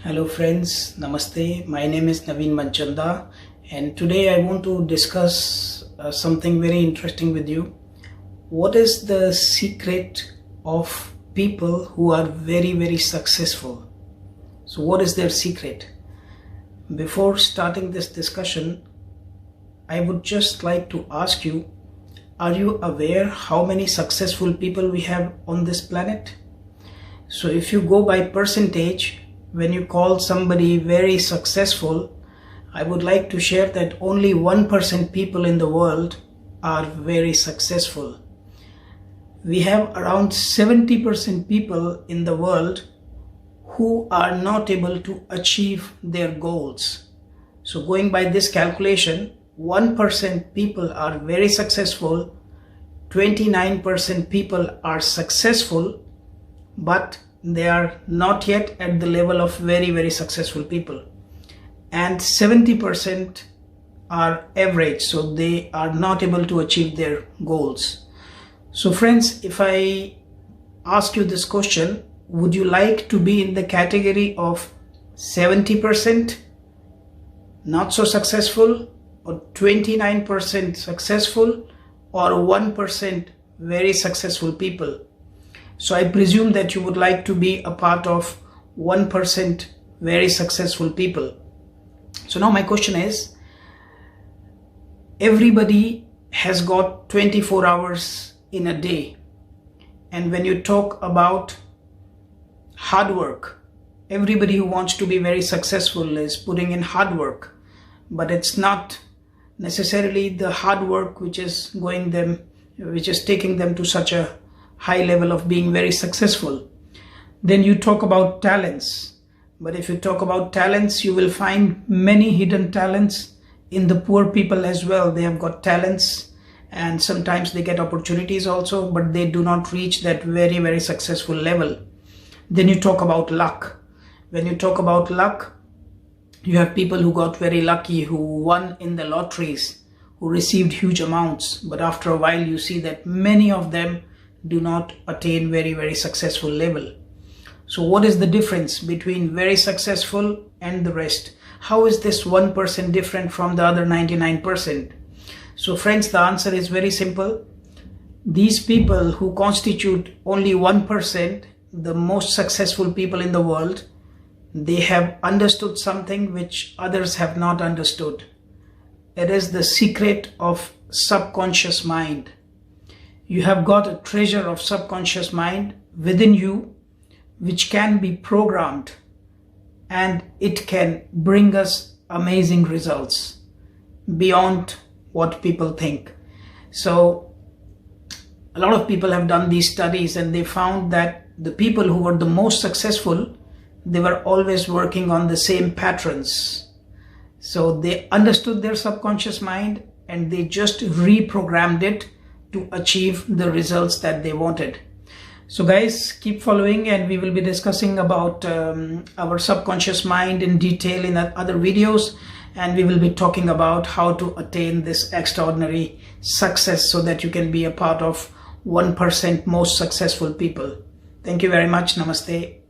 Hello friends, Namaste. My name is Naveen Manchanda and today I want to discuss something very interesting with you. What is the secret of people who are very successful? So what is their secret? Before starting this discussion, I would just like to ask you, are you aware how many successful people we have on this planet? So if you go by percentage, when you call somebody very successful, I would like to share that only 1% people in the world are very successful. We have around 70% people in the world who are not able to achieve their goals. So going by this calculation, 1% people are very successful, 29% people are successful, but they are not yet at the level of very successful people, and 70% are average, so they are not able to achieve their goals. So friends, if I ask you this question, would you like to be in the category of 70% not so successful, or 29% successful, or 1% very successful people? So I presume that you would like to be a part of 1% very successful people. So now my question is, everybody has got 24 hours in a day. And when you talk about hard work, everybody who wants to be very successful is putting in hard work. But it's not necessarily the hard work which is taking them to such a high level of being very successful. Then you talk about talents, but if you talk about talents, you will find many hidden talents in the poor people as well. They have got talents and sometimes they get opportunities also, but they do not reach that very successful level. Then you talk about luck. When you talk about luck, you have people who got very lucky, who won in the lotteries, who received huge amounts, but after a while you see that many of them do not attain very successful level. So what is the difference between very successful and the rest? How is this 1% different from the other 99%? So friends, the answer is very simple. These people who constitute only 1%, the most successful people in the world, they have understood something which others have not understood. It is the secret of subconscious mind. You have got a treasure of subconscious mind within you, which can be programmed, and it can bring us amazing results beyond what people think. So a lot of people have done these studies and they found that the people who were the most successful, they were always working on the same patterns. So they understood their subconscious mind and they just reprogrammed it to achieve the results that they wanted. So guys, keep following and we will be discussing about our subconscious mind in detail in other videos, and we will be talking about how to attain this extraordinary success so that you can be a part of 1% most successful people. Thank you very much. Namaste.